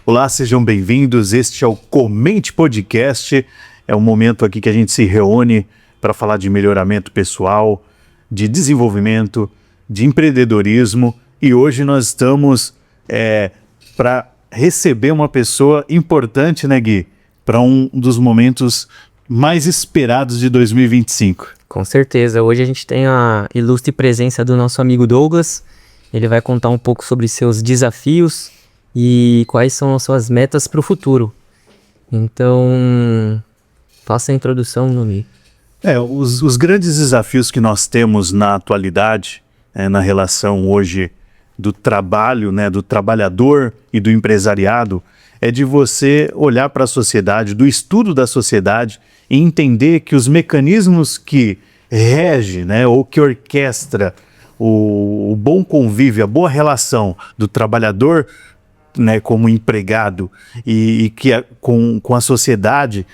Olá, sejam bem-vindos. Este é o Comente Podcast. É um momento aqui que a gente se reúne para falar de melhoramento pessoal, de desenvolvimento, de empreendedorismo. E hoje nós estamos para receber uma pessoa importante, né, Gui? Para um dos momentos mais esperados de 2025. Com certeza. Hoje a gente tem a ilustre presença do nosso amigo Douglas. Ele vai contar um pouco sobre seus desafios e quais são as suas metas para o futuro. Então, faça a introdução, Numi. Os grandes desafios que nós temos na atualidade, na relação hoje do trabalho, né, do trabalhador e do empresariado, é de você olhar para a sociedade, do estudo da sociedade e entender que os mecanismos que regem, né, ou que orquestra o bom convívio, a boa relação do trabalhador, né, como empregado e que com a sociedade,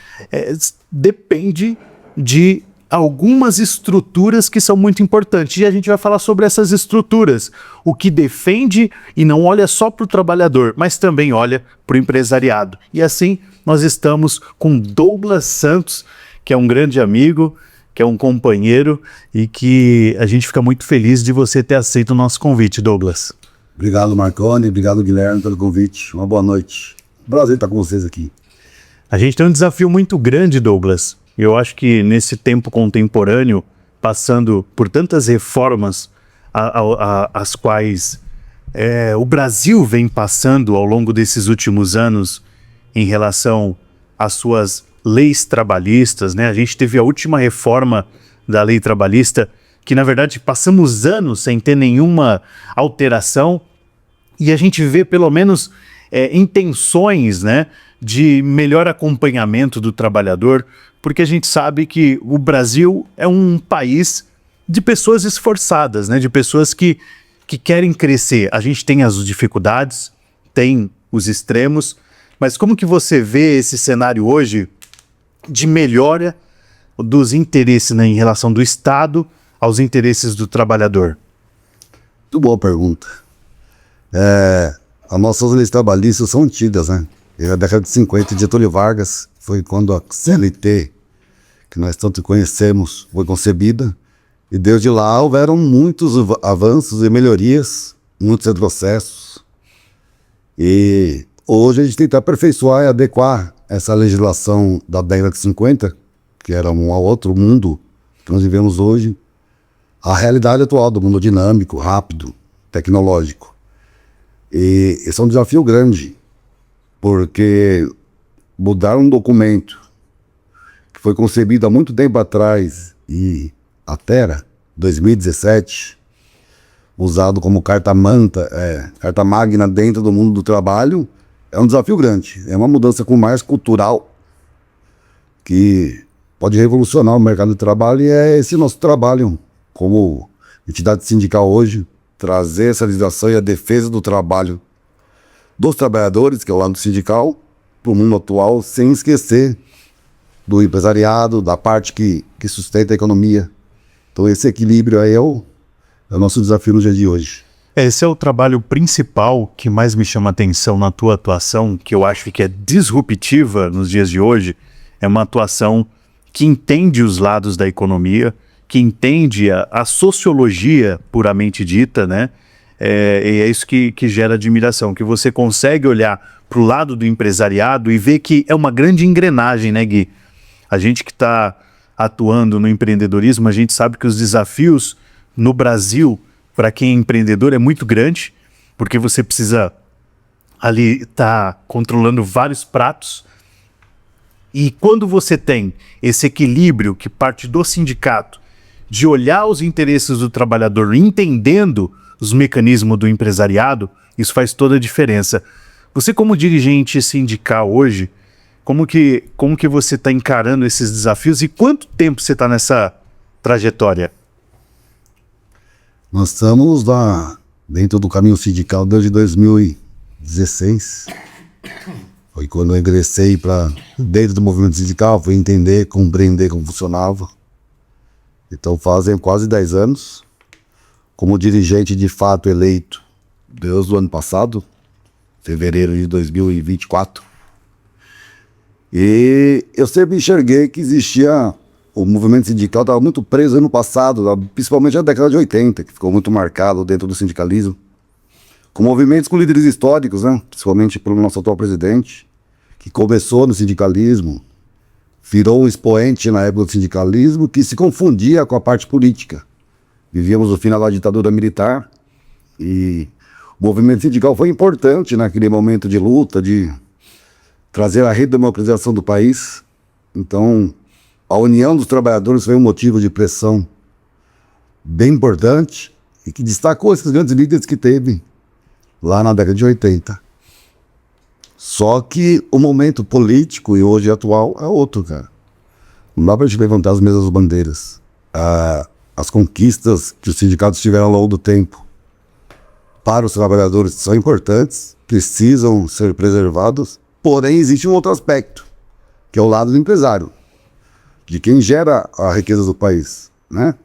depende de algumas estruturas que são muito importantes. E a gente vai falar sobre essas estruturas, o que defende e não olha só para o trabalhador, mas também olha para o empresariado. E assim nós estamos com Douglas Santos, que é um grande amigo, que é um companheiro e que a gente fica muito feliz de você ter aceito o nosso convite, Douglas. Obrigado, Marconi. Obrigado, Guilherme, pelo convite. Uma boa noite. Prazer estar com vocês aqui. A gente tem um desafio muito grande, Douglas. Eu acho que nesse tempo contemporâneo, passando por tantas reformas as quais o Brasil vem passando ao longo desses últimos anos em relação às suas leis trabalhistas, né? A gente teve a última reforma da lei trabalhista, que na verdade passamos anos sem ter nenhuma alteração, e a gente vê pelo menos intenções, né, de melhor acompanhamento do trabalhador, porque a gente sabe que o Brasil é um país de pessoas esforçadas, né, de pessoas que querem crescer. A gente tem as dificuldades, tem os extremos, mas como que você vê esse cenário hoje de melhora dos interesses, né, em relação do Estado aos interesses do trabalhador? Muito boa pergunta. As nossas leis trabalhistas são antigas, né? Na década de 50, de Getúlio Vargas, foi quando a CLT, que nós tanto conhecemos, foi concebida. E desde lá houveram muitos avanços e melhorias, muitos retrocessos. E hoje a gente tenta aperfeiçoar e adequar essa legislação da década de 50, que era um outro mundo que nós vivemos hoje, à realidade atual do mundo dinâmico, rápido, tecnológico. E esse é um desafio grande, porque mudar um documento que foi concebido há muito tempo atrás e até 2017, usado como carta magna dentro do mundo do trabalho, é um desafio grande. É uma mudança com mais cultural que pode revolucionar o mercado de trabalho, e é esse nosso trabalho como entidade sindical hoje, trazer essa legislação e a defesa do trabalho dos trabalhadores, que é o lado sindical, para o mundo atual, sem esquecer do empresariado, da parte que sustenta a economia. Então esse equilíbrio aí é o nosso desafio no dia de hoje. Esse é o trabalho principal que mais me chama a atenção na tua atuação, que eu acho que é disruptiva nos dias de hoje. É uma atuação que entende os lados da economia, que entende a sociologia puramente dita, né? E é isso que gera admiração, que você consegue olhar para o lado do empresariado e ver que é uma grande engrenagem, né, Gui? A gente que está atuando no empreendedorismo, a gente sabe que os desafios no Brasil, para quem é empreendedor, é muito grande, porque você precisa ali estar controlando vários pratos. E quando você tem esse equilíbrio que parte do sindicato, de olhar os interesses do trabalhador, entendendo os mecanismos do empresariado, isso faz toda a diferença. Você, como dirigente sindical hoje, como que você está encarando esses desafios e quanto tempo você está nessa trajetória? Nós estamos dentro do caminho sindical desde 2016. Foi quando eu ingressei dentro do movimento sindical, fui entender, compreender como funcionava. Então fazem quase 10 anos. Como dirigente de fato eleito desde o ano passado, fevereiro de 2024. E eu sempre enxerguei que existia, o movimento sindical estava muito preso ano passado, principalmente na década de 80, que ficou muito marcado dentro do sindicalismo, com movimentos com líderes históricos, né? Principalmente pelo nosso atual presidente, que começou no sindicalismo, virou um expoente na época do sindicalismo, que se confundia com a parte política. Vivíamos o final da ditadura militar e o movimento sindical foi importante naquele momento de luta, de trazer a redemocratização do país. Então, a união dos trabalhadores foi um motivo de pressão bem importante e que destacou esses grandes líderes que teve lá na década de 80. Só que o momento político e hoje atual é outro, cara. Não dá pra gente levantar as mesmas bandeiras. As conquistas que os sindicatos tiveram ao longo do tempo para os trabalhadores são importantes, precisam ser preservados, porém existe um outro aspecto, que é o lado do empresário, de quem gera a riqueza do país, né?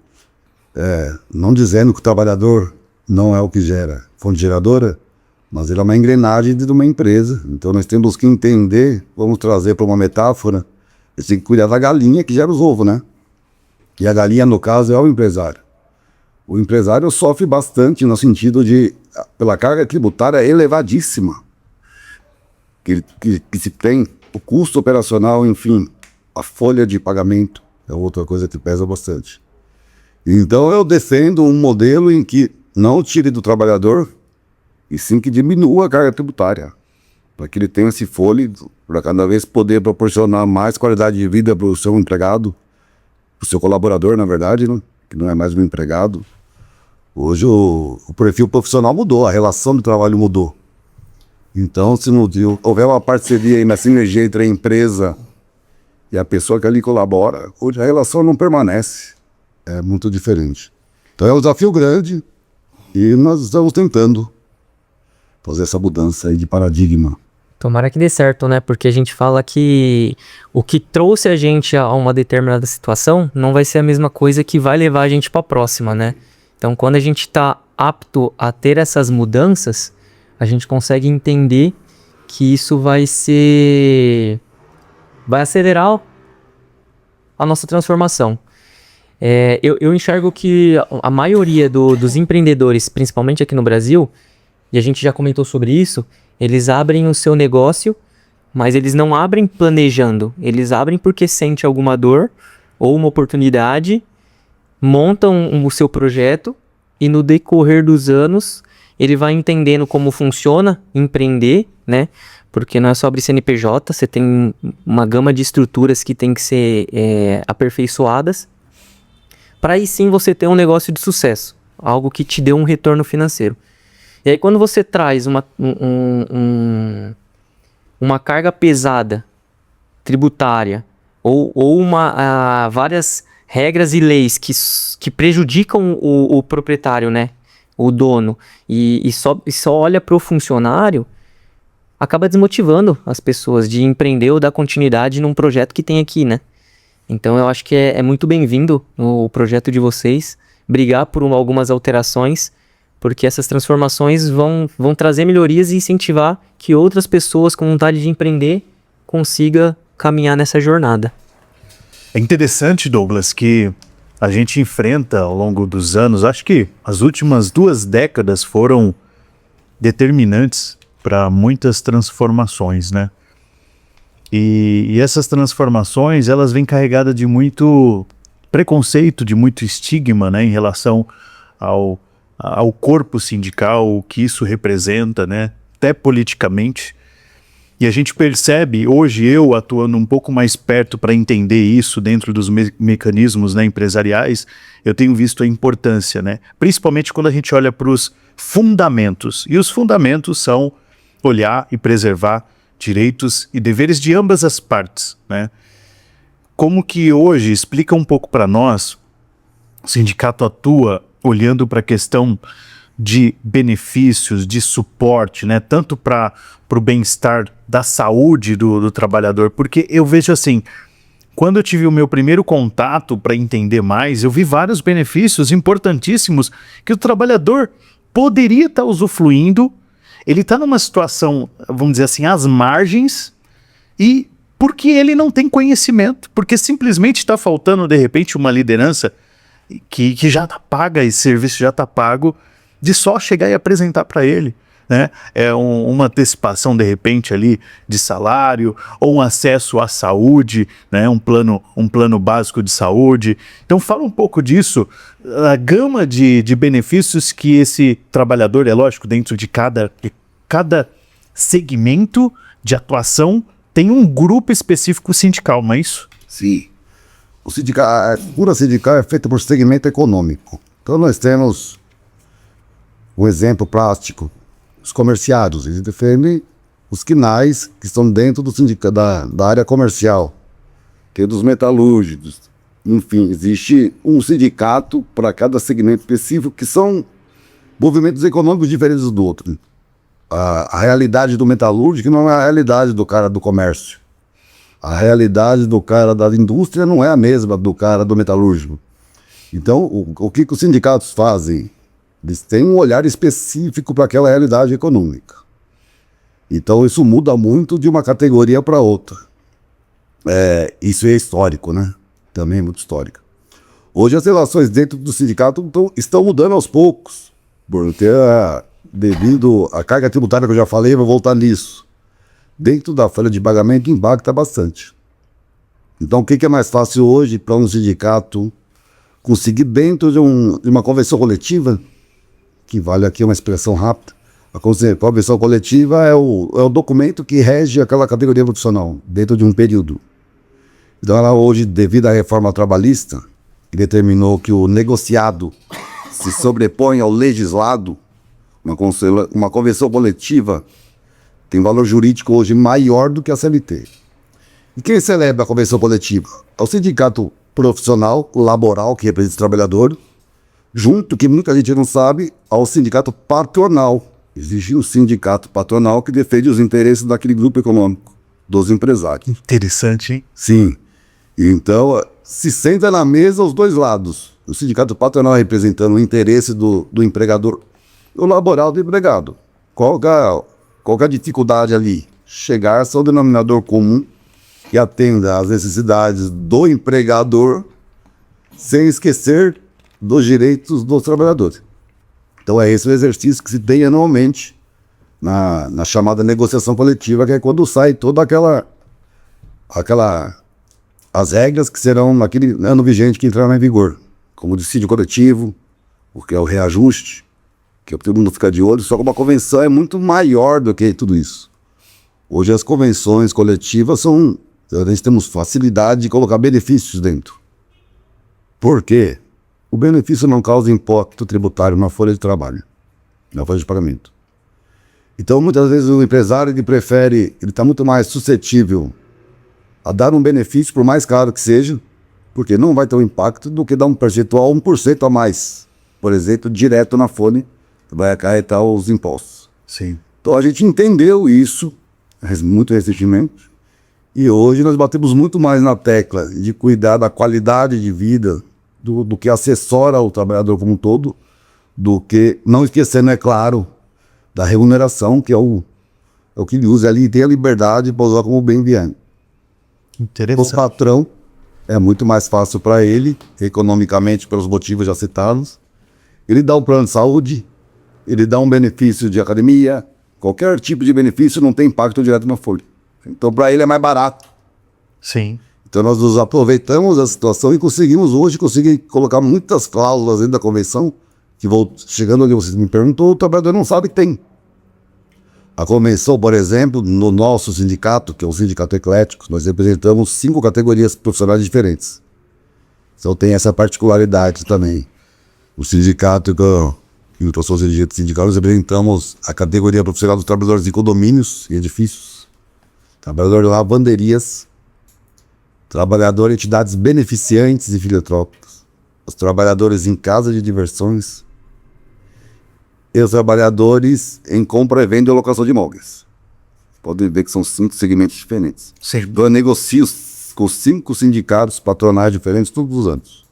Não dizendo que o trabalhador não é o que gera fonte geradora, mas ele é uma engrenagem de uma empresa. Então nós temos que entender, vamos trazer para uma metáfora, a gente tem que cuidar da galinha que gera os ovos, né? E a galinha, no caso, é o empresário. O empresário sofre bastante no sentido de, pela carga tributária elevadíssima, que se tem, o custo operacional, enfim, a folha de pagamento é outra coisa que pesa bastante. Então eu defendo um modelo em que não tire do trabalhador, e sim que diminua a carga tributária, para que ele tenha esse fôlego, para cada vez poder proporcionar mais qualidade de vida para o seu empregado, para o seu colaborador, na verdade, né? Que não é mais um empregado. Hoje o perfil profissional mudou, a relação do trabalho mudou. Então, se não houver uma parceria e uma sinergia entre a empresa e a pessoa que ali colabora, hoje a relação não permanece. É muito diferente. Então é um desafio grande e nós estamos tentando fazer essa mudança aí de paradigma. Tomara que dê certo, né? Porque a gente fala que o que trouxe a gente a uma determinada situação não vai ser a mesma coisa que vai levar a gente para a próxima, né? Então, quando a gente está apto a ter essas mudanças, a gente consegue entender que isso vai acelerar a nossa transformação. Eu enxergo que a maioria dos empreendedores, principalmente aqui no Brasil, e a gente já comentou sobre isso, eles abrem o seu negócio, mas eles não abrem planejando. Eles abrem porque sente alguma dor ou uma oportunidade, montam o seu projeto e no decorrer dos anos ele vai entendendo como funciona empreender, né? Porque não é só abrir CNPJ, você tem uma gama de estruturas que tem que ser aperfeiçoadas para aí sim você ter um negócio de sucesso, algo que te dê um retorno financeiro. E aí quando você traz uma carga pesada, tributária, ou várias regras e leis que prejudicam o proprietário, né? O dono, e só olha para o funcionário, acaba desmotivando as pessoas de empreender ou dar continuidade num projeto que tem aqui, né? Então eu acho que é muito bem-vindo o projeto de vocês, brigar por algumas alterações, porque essas transformações vão trazer melhorias e incentivar que outras pessoas com vontade de empreender consigam caminhar nessa jornada. É interessante, Douglas, que a gente enfrenta ao longo dos anos, acho que as últimas 2 décadas foram determinantes para muitas transformações, né? E essas transformações, elas vêm carregadas de muito preconceito, de muito estigma, né, em relação ao corpo sindical, o que isso representa, né, até politicamente. E a gente percebe, hoje eu atuando um pouco mais perto para entender isso dentro dos mecanismos, né, empresariais, eu tenho visto a importância, né, principalmente quando a gente olha para os fundamentos. E os fundamentos são olhar e preservar direitos e deveres de ambas as partes, né? Como que hoje, explica um pouco para nós, o sindicato atua olhando para a questão de benefícios, de suporte, né? Tanto para o bem-estar da saúde do trabalhador, porque eu vejo assim, quando eu tive o meu primeiro contato para entender mais, eu vi vários benefícios importantíssimos que o trabalhador poderia estar usufruindo ele está numa situação, vamos dizer assim, às margens, e porque ele não tem conhecimento, porque simplesmente está faltando, de repente, uma liderança que já está paga, esse serviço já está pago, de só chegar e apresentar para ele, né? Uma antecipação, de repente, ali de salário, ou um acesso à saúde, né? Um plano básico de saúde. Então fala um pouco disso, a gama de benefícios que esse trabalhador, é lógico, dentro de cada segmento de atuação tem um grupo específico sindical, não é isso? Sim. A estrutura sindical é feita por segmento econômico. Então nós temos um exemplo prático. Os comerciários, eles defendem os quinais que estão dentro do da área comercial. Tem dos metalúrgicos. Enfim, existe um sindicato para cada segmento específico, que são movimentos econômicos diferentes do outro. A realidade do metalúrgico não é a realidade do cara do comércio. A realidade do cara da indústria não é a mesma do cara do metalúrgico. Então, o que os sindicatos fazem? Eles têm um olhar específico para aquela realidade econômica. Então, isso muda muito de uma categoria para outra. Isso é histórico, né? Também é muito histórico. Hoje, as relações dentro do sindicato estão mudando aos poucos, porque devido à carga tributária que eu já falei, vou voltar nisso. Dentro da folha de pagamento impacta bastante. Então, o que é mais fácil hoje para um sindicato conseguir, dentro de uma convenção coletiva, que vale aqui uma expressão rápida, a convenção coletiva é o documento que rege aquela categoria profissional dentro de um período. Então, ela hoje, devido à reforma trabalhista, que determinou que o negociado se sobrepõe ao legislado, uma convenção coletiva tem valor jurídico hoje maior do que a CLT. E quem celebra a convenção coletiva? É o sindicato profissional, laboral, que representa o trabalhador, junto, que muita gente não sabe, ao sindicato patronal. Existe um sindicato patronal que defende os interesses daquele grupo econômico, dos empresários. Interessante, hein? Sim. Então, se senta na mesa os dois lados. O sindicato patronal representando o interesse do empregador, o laboral do empregado. Qual que é a dificuldade ali? Chegar ao denominador comum que atenda às necessidades do empregador sem esquecer dos direitos dos trabalhadores. Então é esse o exercício que se tem anualmente na chamada negociação coletiva, que é quando sai toda as regras que serão naquele ano vigente que entrará em vigor, como o dissídio coletivo, porque é o reajuste, que todo mundo fica de olho, só que uma convenção é muito maior do que tudo isso. Hoje as convenções coletivas nós temos facilidade de colocar benefícios dentro. Por quê? O benefício não causa impacto tributário na folha de trabalho, na folha de pagamento. Então, muitas vezes o empresário ele está muito mais suscetível a dar um benefício, por mais caro que seja, porque não vai ter um impacto do que dar um percentual 1% a mais, por exemplo, direto na folha, vai acarretar os impostos. Sim. Então a gente entendeu isso muito recentemente, e hoje nós batemos muito mais na tecla de cuidar da qualidade de vida do que assessora o trabalhador como um todo, do que, não esquecendo, é claro, da remuneração, que é o que ele usa ali, e tem a liberdade para usar como bem vier. Interessante. O patrão é muito mais fácil para ele, economicamente, pelos motivos já citados. Ele dá um plano de saúde, ele dá um benefício de academia, qualquer tipo de benefício não tem impacto direto na folha. Então, para ele é mais barato. Sim. Então, nós nos aproveitamos da situação e conseguimos colocar muitas cláusulas dentro da convenção, que chegando onde você me perguntou, o trabalhador não sabe que tem. A convenção, por exemplo, no nosso sindicato, que é um sindicato eclético, nós representamos 5 categorias profissionais diferentes. Então tem essa particularidade também. O sindicato que eu sou dirigente sindical, nós representamos a categoria profissional dos trabalhadores em condomínios e edifícios, trabalhador de lavanderias, trabalhador em entidades beneficiantes e filantrópicas, os trabalhadores em casa de diversões e os trabalhadores em compra e venda e locação de imóveis. Podem ver que são 5 segmentos diferentes. Sim. Então eu negocio com 5 sindicatos patronais diferentes todos os anos.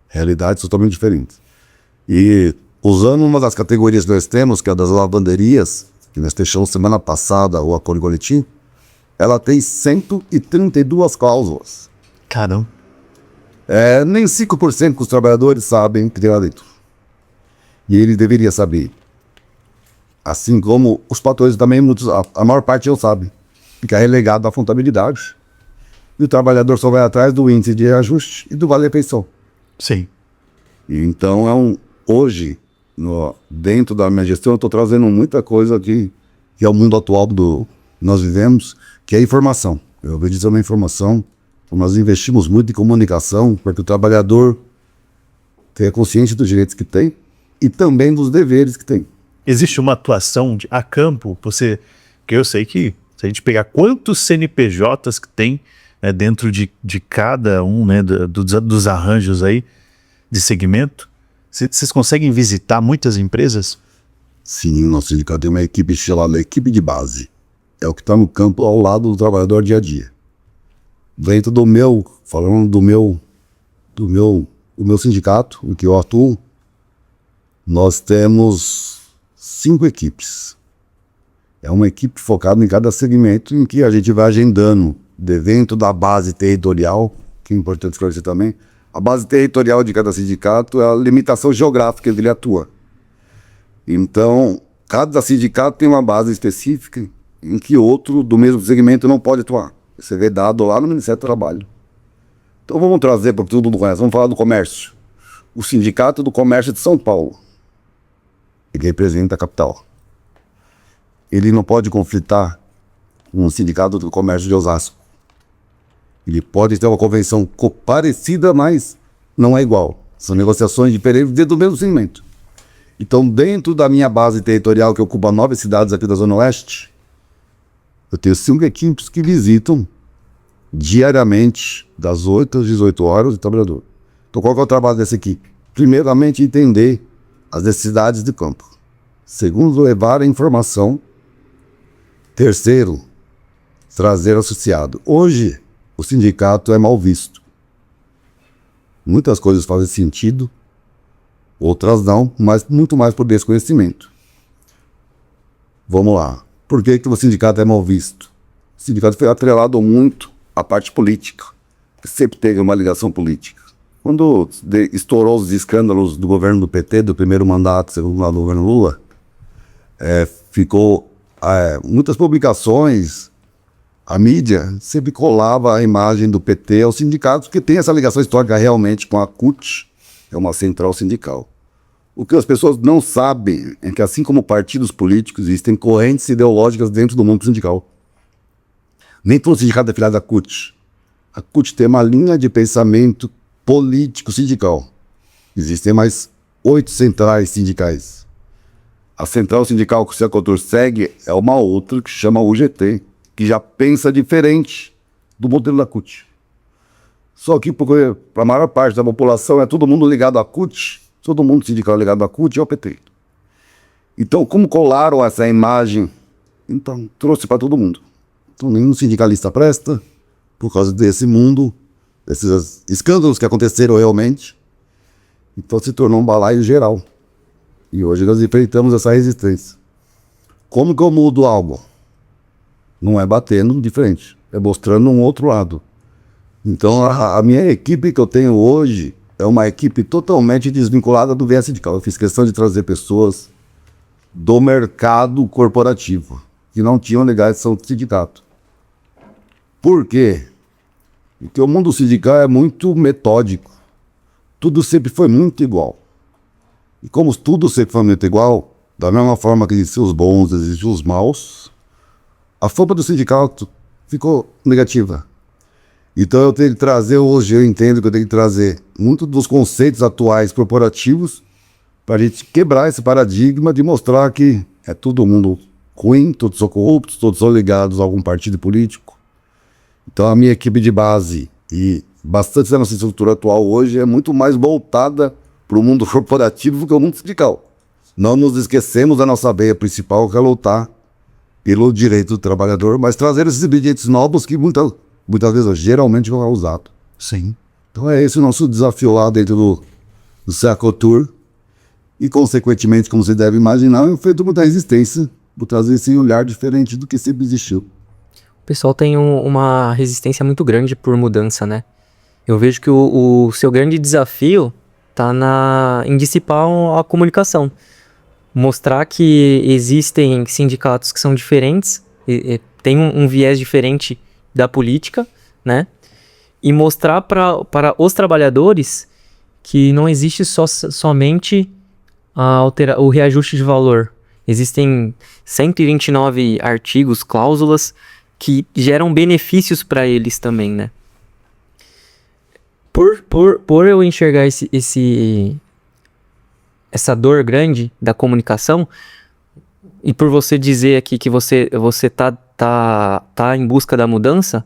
Realidades totalmente diferentes. E usando uma das categorias que nós temos, que é a das lavanderias, que nós fechamos semana passada o acordo coletivo, ela tem 132 cláusulas. Caramba. Nem 5% dos trabalhadores sabem que tem lá dentro. E ele deveria saber. Assim como os patrões também, a maior parte não sabe. Fica relegado à contabilidade. E o trabalhador só vai atrás do índice de ajuste e do vale-refeição. Sim. E então, hoje, dentro da minha gestão, eu estou trazendo muita coisa que é o mundo atual do nós vivemos, que é a informação. Eu vejo isso uma informação. Nós investimos muito em comunicação para que o trabalhador tenha consciência dos direitos que tem e também dos deveres que tem. Existe uma atuação a campo, porque eu sei que se a gente pegar quantos CNPJs que tem, né, dentro de cada um, né, dos arranjos aí de segmento, vocês conseguem visitar muitas empresas? Sim, nosso sindicato tem uma equipe chamada equipe de base. É o que está no campo ao lado do trabalhador dia a dia. Dentro do meu sindicato, o que eu atuo, nós temos 5 equipes. É uma equipe focada em cada segmento em que a gente vai agendando dentro da base territorial, que é importante esclarecer também. A base territorial de cada sindicato é a limitação geográfica que ele atua. Então, cada sindicato tem uma base específica em que outro do mesmo segmento não pode atuar. Você vê dado lá no Ministério do Trabalho. Então vamos trazer para todo mundo conhece, vamos falar do comércio. O Sindicato do Comércio de São Paulo, ele representa a capital. Ele não pode conflitar com o Sindicato do Comércio de Osasco. Ele pode ter uma convenção parecida, mas não é igual. São negociações diferentes dentro do mesmo segmento. Então, dentro da minha base territorial, que ocupa 9 cidades aqui da Zona Oeste, eu tenho 5 equipes que visitam diariamente, das 8 às 18 horas, o trabalhador. Então, qual que é o trabalho dessa equipe? Primeiramente, entender as necessidades de campo. Segundo, levar a informação. Terceiro, trazer associado. Hoje, o sindicato é mal visto. Muitas coisas fazem sentido, outras não, mas muito mais por desconhecimento. Vamos lá. Por que o sindicato é mal visto? O sindicato foi atrelado muito à parte política. Sempre teve uma ligação política. Quando estourou os escândalos do governo do PT, do primeiro mandato, segundo lá do governo Lula, ficou muitas publicações, a mídia sempre colava a imagem do PT aos sindicatos, porque tem essa ligação histórica realmente com a CUT, é uma central sindical. O que as pessoas não sabem é que, assim como partidos políticos, existem correntes ideológicas dentro do mundo sindical. Nem todo sindicato é filiado à CUT. A CUT tem uma linha de pensamento político sindical. Existem mais 8 centrais sindicais. A central sindical que o Secotur segue é uma outra que se chama UGT, que já pensa diferente do modelo da CUT. Só que para a maior parte da população é todo mundo ligado à CUT, todo mundo sindical ligado à CUT e ao PT. Então, como colaram essa imagem, então trouxe para todo mundo. Então, nenhum sindicalista presta, por causa desse mundo, desses escândalos que aconteceram realmente. Então, se tornou um balaio geral. E hoje nós enfrentamos essa resistência. Como que eu mudo algo? Não é batendo de frente, é mostrando um outro lado. Então, a minha equipe que eu tenho hoje é uma equipe totalmente desvinculada do viés sindical. Eu fiz questão de trazer pessoas do mercado corporativo, que não tinham ligação de sindicato. Por quê? Porque o mundo sindical é muito metódico. Tudo sempre foi muito igual. E como tudo sempre foi muito igual, da mesma forma que existem os bons, existem os maus, a fama do sindicato ficou negativa. Então eu tenho que trazer hoje, eu entendo que eu tenho que trazer muito dos conceitos atuais corporativos para a gente quebrar esse paradigma de mostrar que é todo mundo ruim, todos são corruptos, todos são ligados a algum partido político. Então a minha equipe de base e bastante da nossa estrutura atual hoje é muito mais voltada para o mundo corporativo do que o mundo sindical. Não nos esquecemos da nossa veia principal, que é lutar pelo direito do trabalhador, mas trazer esses expedientes novos que muitas vezes, geralmente, não é usado. Sim. Então é esse o nosso desafio lá dentro do Secotur. E, consequentemente, como você deve imaginar, é feito muita resistência por trazer esse olhar diferente do que sempre existiu. O pessoal tem uma resistência muito grande por mudança, né? Eu vejo que o seu grande desafio tá em dissipar a comunicação. Mostrar que existem sindicatos que são diferentes, tem um viés diferente da política, né? E mostrar para os trabalhadores que não existe somente o reajuste de valor. Existem 129 artigos, cláusulas, que geram benefícios para eles também, né? Por eu enxergar essa dor grande da comunicação, e por você dizer aqui que você tá em busca da mudança,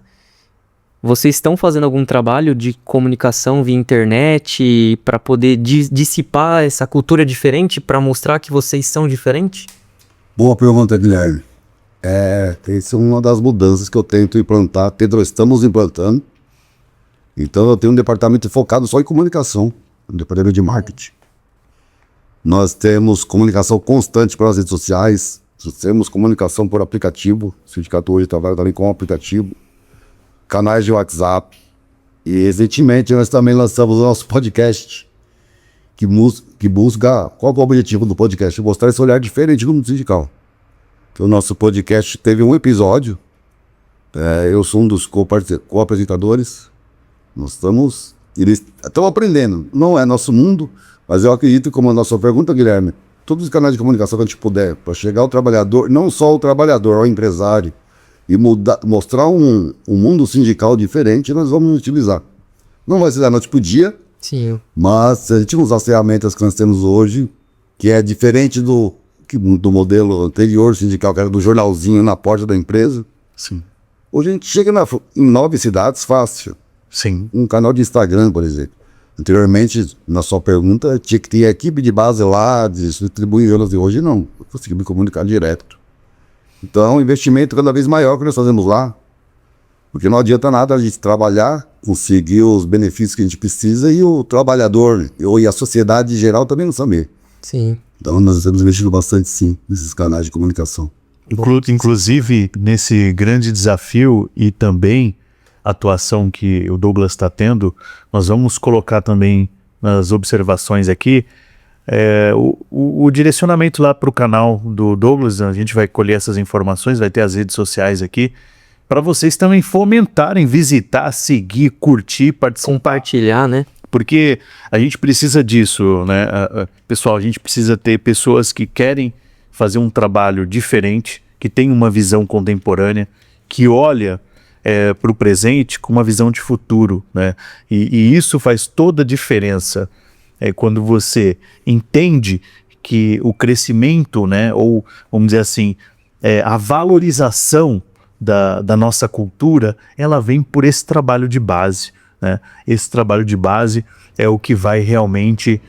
vocês estão fazendo algum trabalho de comunicação via internet para poder dissipar essa cultura diferente, para mostrar que vocês são diferentes? Boa pergunta, Guilherme. Essa é uma das mudanças que eu tento implantar. Pedro, estamos implantando. Então eu tenho um departamento focado só em comunicação, um departamento de marketing. Nós temos comunicação constante pelas redes sociais, temos comunicação por aplicativo, o sindicato hoje trabalha também com aplicativo, canais de WhatsApp. E recentemente nós também lançamos o nosso podcast, que busca, qual é o objetivo do podcast? Mostrar esse olhar diferente do mundo sindical. Então, o nosso podcast teve um episódio, eu sou um dos co-apresentadores, nós estamos aprendendo, não é nosso mundo, mas eu acredito, como a nossa pergunta, Guilherme, todos os canais de comunicação que a gente puder, para chegar ao trabalhador, não só o trabalhador, ao empresário, e mostrar um mundo sindical diferente, nós vamos utilizar. Não vai ser da noite pro dia, sim, mas se a gente usar as ferramentas que nós temos hoje, que é diferente do modelo anterior sindical, que era do jornalzinho na porta da empresa, Sim. hoje a gente chega em 9 cidades fácil. Sim. Um canal de Instagram, por exemplo. Anteriormente, na sua pergunta, tinha que ter equipe de base lá, de distribuir jornais, e hoje não. Eu consegui me comunicar direto. Então, investimento cada vez maior que nós fazemos lá. Porque não adianta nada a gente trabalhar, conseguir os benefícios que a gente precisa e o trabalhador e a sociedade em geral também não saber. sim. Então, nós estamos investindo bastante, sim, nesses canais de comunicação. Inclusive, nesse grande desafio e também a atuação que o Douglas está tendo, nós vamos colocar também nas observações aqui o direcionamento lá para o canal do Douglas. A gente vai colher essas informações, vai ter as redes sociais aqui, para vocês também fomentarem, visitar, seguir, curtir, participar. Compartilhar, né? Porque a gente precisa disso, né? Pessoal, a gente precisa ter pessoas que querem fazer um trabalho diferente, que tem uma visão contemporânea, que olha para o presente com uma visão de futuro, né? E isso faz toda a diferença quando você entende que o crescimento, né? Ou, vamos dizer assim, a valorização da nossa cultura, ela vem por esse trabalho de base, né? Esse trabalho de base é o que vai realmente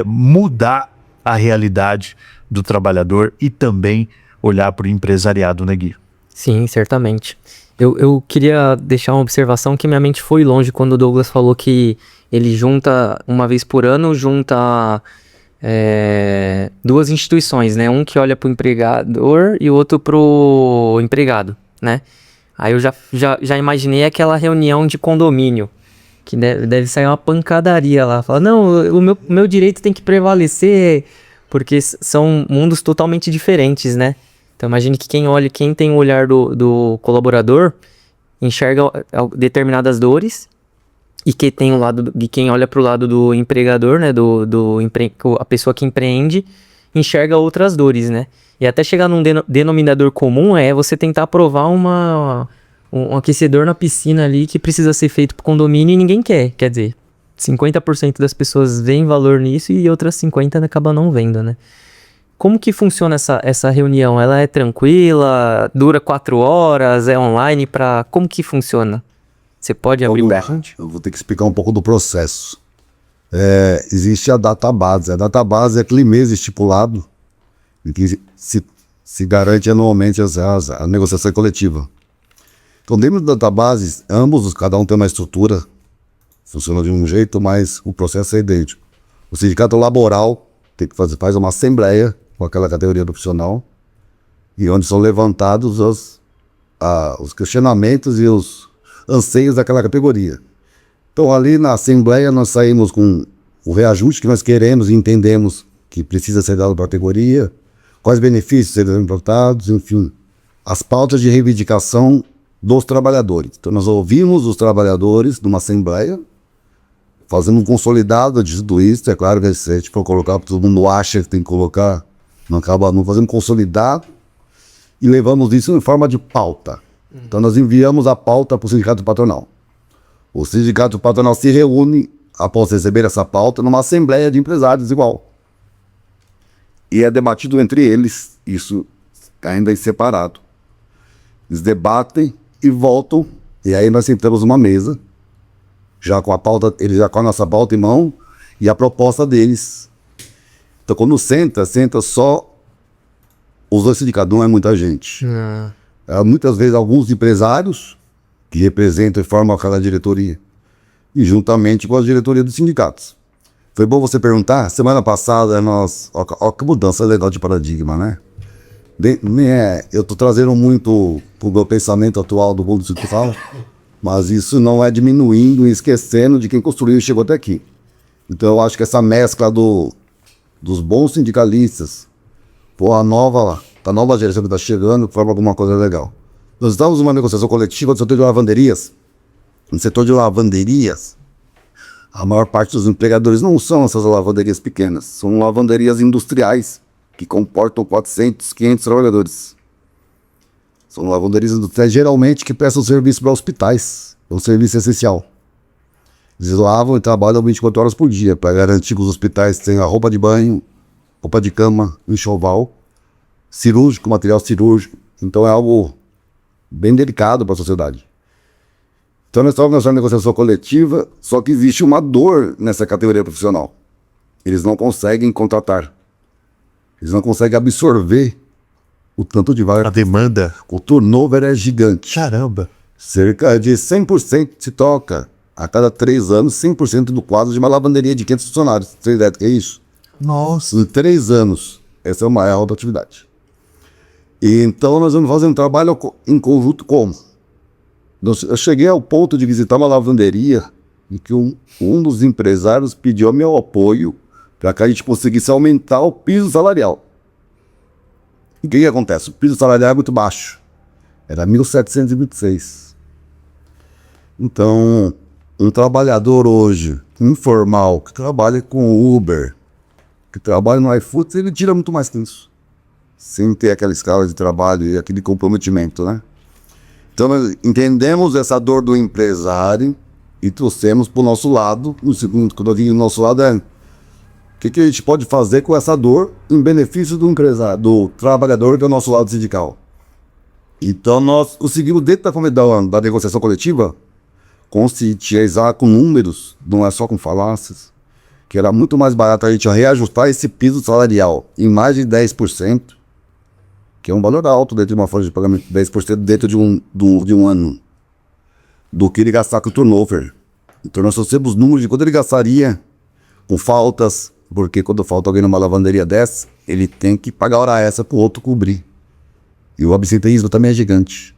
mudar a realidade do trabalhador e também olhar para o empresariado, né, Gui? Sim, certamente. Eu queria deixar uma observação que minha mente foi longe quando o Douglas falou que ele junta, uma vez por ano, duas instituições, né? Um que olha para o empregador e o outro para o empregado, né? Aí eu já imaginei aquela reunião de condomínio, que deve sair uma pancadaria lá. Fala, não, o meu direito tem que prevalecer, porque são mundos totalmente diferentes, né? Então imagine que quem tem o olhar do colaborador enxerga determinadas dores, e que tem o lado de quem olha para o lado do empregador, né? A pessoa que empreende enxerga outras dores, né? E até chegar num denominador comum você tentar aprovar um aquecedor na piscina ali que precisa ser feito para o condomínio e ninguém quer. Quer dizer, 50% das pessoas veem valor nisso e outras 50% acabam não vendo, né? Como que funciona essa reunião? Ela é tranquila? Dura 4 horas? É online? Como que funciona? Você pode abrir bastante? Eu vou ter que explicar um pouco do processo. Existe a database. A database é aquele mês estipulado em que se garante anualmente a negociação coletiva. Então, dentro da database, cada um tem uma estrutura, funciona de um jeito, mas o processo é idêntico. O sindicato laboral faz uma assembleia com aquela categoria profissional, e onde são levantados os questionamentos e os anseios daquela categoria. Então, ali na Assembleia, nós saímos com o reajuste que nós queremos e entendemos que precisa ser dado para a categoria, quais benefícios serão implantados, enfim, as pautas de reivindicação dos trabalhadores. Então, nós ouvimos os trabalhadores numa Assembleia, fazendo um consolidado de tudo isso. É claro que se a gente for colocar, todo mundo acha que tem que colocar, não acaba não fazendo consolidado, e levamos isso em forma de pauta. Então, nós enviamos a pauta para o sindicato patronal. O sindicato patronal se reúne, após receber essa pauta, numa assembleia de empresários igual. E é debatido entre eles, isso ainda é separado. Eles debatem e voltam, e aí nós sentamos numa mesa, já com a pauta, eles já com a nossa pauta em mão, e a proposta deles. Então, quando senta só os dois sindicatos, não é muita gente. Muitas vezes alguns empresários que representam e formam aquela diretoria, e juntamente com a diretoria dos sindicatos. Foi bom você perguntar, semana passada ó, que mudança legal de paradigma, né? Eu estou trazendo muito para o meu pensamento atual do mundo sindical, mas isso não é diminuindo e esquecendo de quem construiu e chegou até aqui. Então eu acho que essa mescla dos bons sindicalistas, a nova geração que está chegando, forma alguma coisa legal. Nós estamos numa negociação coletiva do setor de lavanderias. No setor de lavanderias, a maior parte dos empregadores não são essas lavanderias pequenas, são lavanderias industriais, que comportam 400, 500 trabalhadores. São lavanderias industriais, geralmente, que prestam serviço para hospitais, é um serviço essencial. Eles lavam e trabalham 24 horas por dia, para garantir que os hospitais tenham roupa de banho, roupa de cama, enxoval, cirúrgico, material cirúrgico. Então é algo bem delicado para a sociedade. Então nós estamos nessa negociação coletiva, só que existe uma dor nessa categoria profissional. Eles não conseguem contratar. Eles não conseguem absorver o tanto de vaga. A demanda. O turnover é gigante. Caramba. Cerca de 100% se toca a cada 3 anos, 100% do quadro de uma lavanderia de 500 funcionários. Você tem ideia do que é isso? Nossa. Em 3 anos, essa é uma alta atividade. E então nós vamos fazer um trabalho em conjunto como? Eu cheguei ao ponto de visitar uma lavanderia em que um dos empresários pediu meu apoio para que a gente conseguisse aumentar o piso salarial. E o que acontece? O piso salarial é muito baixo. Era 1.726. Então, um trabalhador hoje, informal, que trabalha com Uber, que trabalha no iFood, ele tira muito mais que isso. Sem ter aquela escala de trabalho e aquele comprometimento, né? Então, nós entendemos essa dor do empresário e trouxemos para o nosso lado. No segundo, quando eu digo do nosso lado, o que a gente pode fazer com essa dor em benefício do empresário, do trabalhador, que é o nosso lado sindical. Então, nós conseguimos, dentro da negociação coletiva, conscientizar com números, não é só com falácias, que era muito mais barato a gente reajustar esse piso salarial em mais de 10%, que é um valor alto dentro de uma folha de pagamento, 10% dentro de um ano, do que ele gastar com o turnover. Então nós trouxemos números de quanto ele gastaria com faltas, porque quando falta alguém numa lavanderia dessa, ele tem que pagar hora extra para o outro cobrir. E o absenteísmo também é gigante.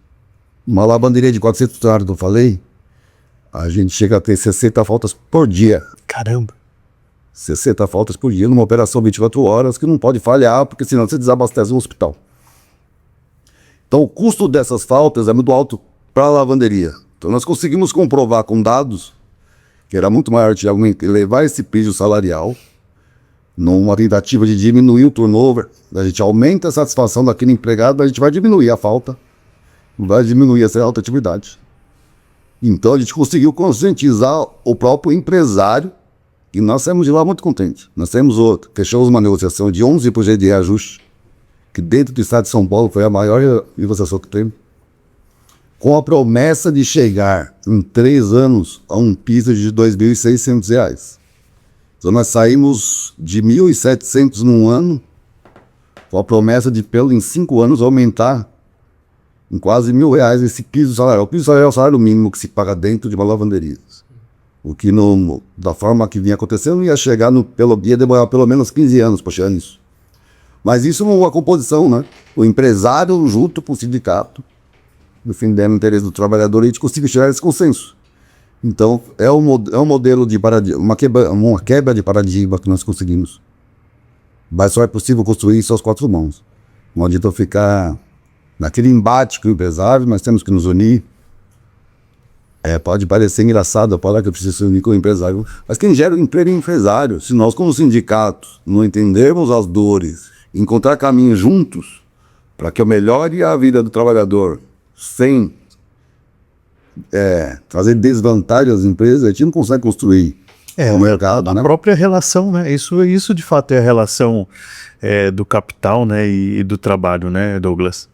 Uma lavanderia de 400 funcionários, que eu falei, a gente chega a ter 60 faltas por dia. Caramba. 60 faltas por dia numa operação 24 horas que não pode falhar, porque senão você desabastece o hospital. Então o custo dessas faltas é muito alto para a lavanderia. Então nós conseguimos comprovar com dados que era muito maior de levar esse piso salarial numa tentativa de diminuir o turnover. A gente aumenta a satisfação daquele empregado, a gente vai diminuir a falta, vai diminuir essa alta atividade. Então a gente conseguiu conscientizar o próprio empresário e nós saímos de lá muito contentes. Nós saímos fechamos uma negociação de 11% de reajuste, que dentro do estado de São Paulo foi a maior negociação que teve, com a promessa de chegar em 3 anos a um piso de R$ 2.600. Então nós saímos de 1.700 num ano, com a promessa de, em 5 anos, aumentar em quase R$ 1.000 esse piso salarial. O piso salarial é o salário mínimo que se paga dentro de uma lavanderia. O que, da forma que vinha acontecendo, ia demorar pelo menos 15 anos para chegar nisso. Mas isso é uma composição, né? O empresário junto com o sindicato, defendendo o interesse do trabalhador, e a gente consiga chegar a esse consenso. Então, é um modelo de paradigma, uma quebra de paradigma que nós conseguimos. Mas só é possível construir isso às 4 mãos. Não adianta ficar naquele embate com o empresário, nós temos que nos unir. Pode parecer engraçado, falar que eu preciso se unir com o empresário, mas quem gera o emprego é o empresário. Se nós, como sindicatos, não entendermos as dores, encontrar caminhos juntos para que eu melhore a vida do trabalhador, sem trazer desvantagem às empresas, a gente não consegue construir o mercado. A própria relação, né? Isso de fato é a relação do capital, né? E do trabalho, né, Douglas?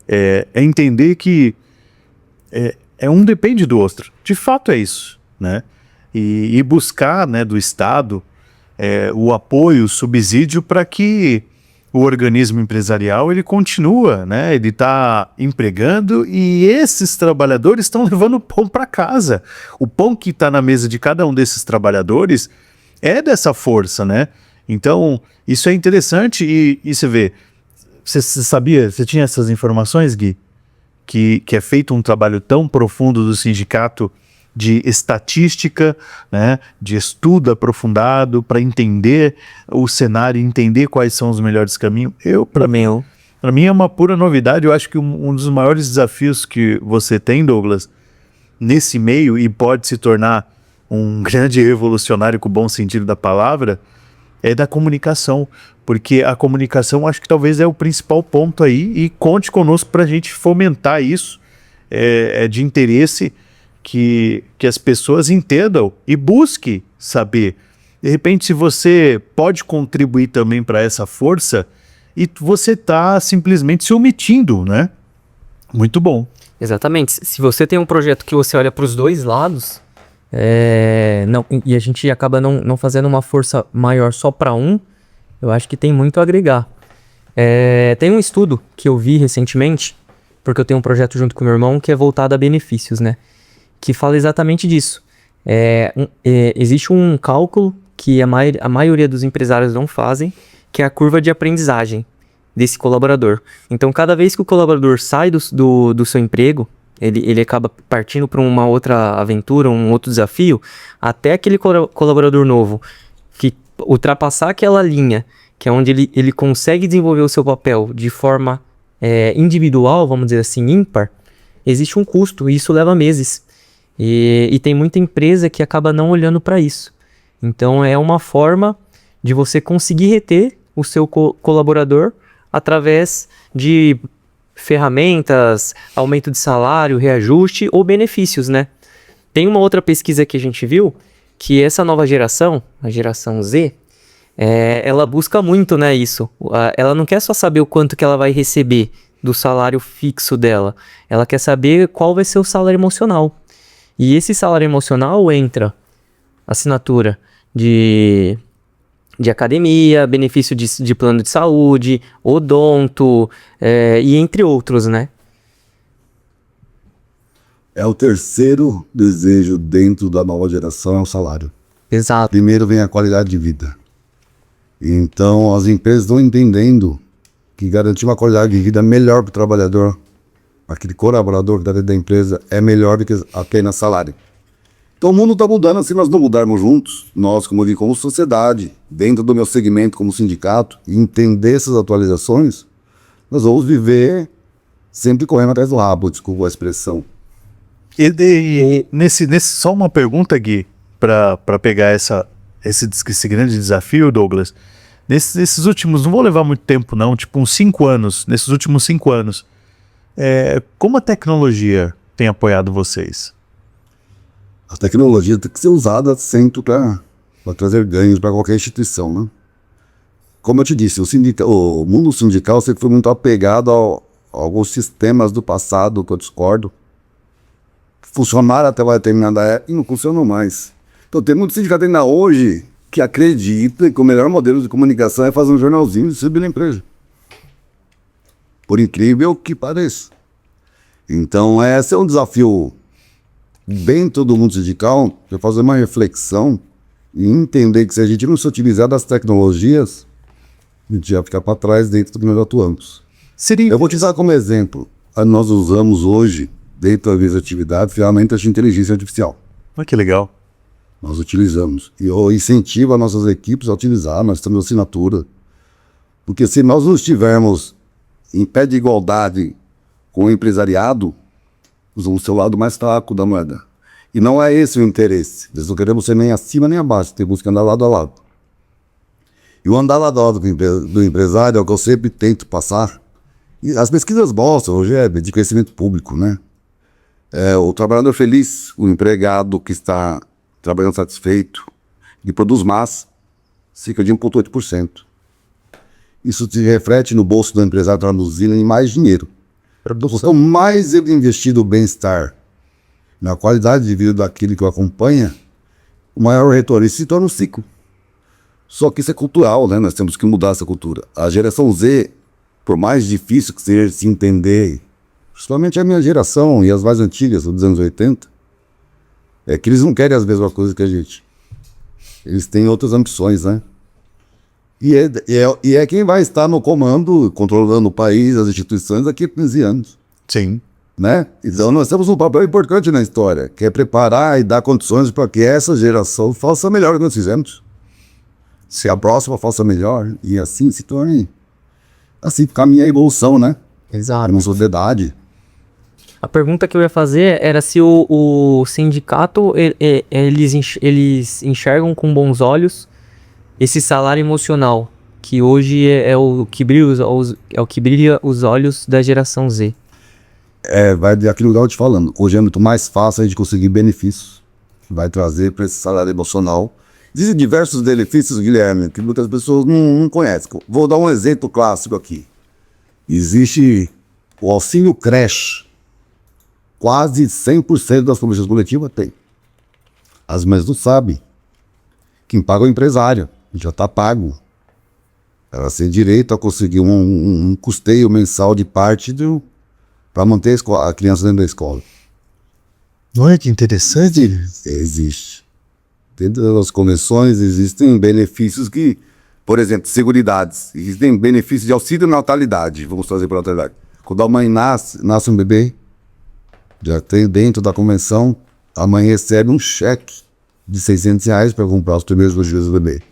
É entender que um depende do outro. De fato é isso, né? E buscar, né, do Estado o apoio, o subsídio para que o organismo empresarial ele continua, né? Ele está empregando e esses trabalhadores estão levando pão para casa. O pão que está na mesa de cada um desses trabalhadores é dessa força, né? Então, isso é interessante e você vê, você sabia, você tinha essas informações, Gui? Que é feito um trabalho tão profundo do sindicato de estatística, né, de estudo aprofundado para entender o cenário, entender quais são os melhores caminhos. Para mim é uma pura novidade. Eu acho que um dos maiores desafios que você tem, Douglas, nesse meio, e pode se tornar um grande revolucionário com o bom sentido da palavra, é da comunicação, porque a comunicação acho que talvez é o principal ponto aí, e conte conosco para a gente fomentar isso, é de interesse que as pessoas entendam e busque saber. De repente, se você pode contribuir também para essa força, e você está simplesmente se omitindo, né? Muito bom. Exatamente. Se você tem um projeto que você olha para os dois lados, e a gente acaba não fazendo uma força maior só para um, eu acho que tem muito a agregar. Tem um estudo que eu vi recentemente, porque eu tenho um projeto junto com meu irmão que é voltado a benefícios, né? Que fala exatamente disso. Existe um cálculo que a maioria dos empresários não fazem, que é a curva de aprendizagem desse colaborador. Então, cada vez que o colaborador sai do seu emprego, ele acaba partindo para uma outra aventura, um outro desafio, até aquele colaborador novo que ultrapassar aquela linha, que é onde ele consegue desenvolver o seu papel de forma individual, vamos dizer assim, ímpar, existe um custo, e isso leva meses. E tem muita empresa que acaba não olhando para isso. Então, é uma forma de você conseguir reter o seu colaborador através de ferramentas, aumento de salário, reajuste ou benefícios, né? Tem uma outra pesquisa que a gente viu, que essa nova geração, a geração Z, ela busca muito, né, isso. Ela não quer só saber o quanto que ela vai receber do salário fixo dela. Ela quer saber qual vai ser o salário emocional. E esse salário emocional entra assinatura de academia, benefício de plano de saúde, odonto, e entre outros, né? É o terceiro desejo dentro da nova geração, é o salário. Exato. Primeiro vem a qualidade de vida. Então, as empresas estão entendendo que garantir uma qualidade de vida melhor para o trabalhador, aquele colaborador que está dentro da empresa, é melhor do que apenas salário. Então o mundo está mudando. Se nós não mudarmos juntos, nós como sociedade, dentro do meu segmento como sindicato, e entender essas atualizações, nós vamos viver sempre correndo atrás do rabo, desculpa a expressão. Só uma pergunta, Gui, para pegar esse grande desafio, Douglas. Nesses últimos, não vou levar muito tempo não, tipo uns 5 anos, nesses últimos 5 anos, como a tecnologia tem apoiado vocês? A tecnologia tem que ser usada sempre para trazer ganhos para qualquer instituição, né? Como eu te disse, o mundo sindical sempre foi muito apegado a alguns sistemas do passado, que eu discordo. Funcionaram até uma determinada época e não funcionam mais. Então tem muito sindicato ainda hoje que acredita que o melhor modelo de comunicação é fazer um jornalzinho e subir na empresa. Por incrível que pareça. Então esse é um desafio dentro do mundo sindical, de fazer uma reflexão e entender que se a gente não se utilizar das tecnologias, a gente ia ficar para trás dentro do que nós atuamos. Seria... Eu vou te usar como exemplo. Nós usamos hoje, dentro da atividade, ferramentas de inteligência artificial. Olha que legal. Nós utilizamos. E eu incentivo as nossas equipes a utilizar, nós temos assinatura. Porque se nós não estivermos em pé de igualdade com o empresariado, nós vamos ser o lado mais fraco da moeda. E não é esse o interesse. Nós não queremos ser nem acima nem abaixo, temos que andar lado a lado. E o andar lado a lado do empresário é o que eu sempre tento passar. E as pesquisas mostram, hoje é de conhecimento público, né? O trabalhador feliz, o empregado que está trabalhando satisfeito, que produz mais, cerca de 1,8%. Isso se reflete no bolso do empresário traduzindo em mais dinheiro. Quanto mais ele investir no bem-estar, na qualidade de vida daquele que o acompanha, o maior retorno. Isso se torna um ciclo. Só que isso é cultural, né? Nós temos que mudar essa cultura. A geração Z, por mais difícil que seja se entender, principalmente a minha geração e as mais antigas, dos anos 80, é que eles não querem as mesmas coisas que a gente. Eles têm outras ambições, né? E é quem vai estar no comando, controlando o país, as instituições, daqui a 15 anos. Sim. Né? Então nós temos um papel importante na história, que é preparar e dar condições para que essa geração faça melhor do que nós fizemos. Se a próxima faça melhor, e assim se torne... Assim caminha a evolução, né? Exato. Uma sociedade. A pergunta que eu ia fazer era se o sindicato, eles enxergam com bons olhos esse salário emocional, que hoje é o que brilha os olhos da geração Z. Vai daquele lugar que eu te falando. Hoje é muito mais fácil a gente conseguir benefícios. Vai trazer para esse salário emocional. Existem diversos benefícios, Guilherme, que muitas pessoas não conhecem. Vou dar um exemplo clássico aqui. Existe o auxílio creche. Quase 100% das comissões coletivas tem. As mães não sabem. Quem paga é o empresário. Já está pago. Ela tem direito a conseguir um custeio mensal de parte para manter a criança dentro da escola. Olha que interessante. Existe. Dentro das convenções existem benefícios que, por exemplo, seguridades. Existem benefícios de auxílio natalidade. Vamos trazer para a natalidade. Quando a mãe nasce um bebê, já tem dentro da convenção, a mãe recebe um cheque de R$600 para comprar os primeiros 2 dias do bebê.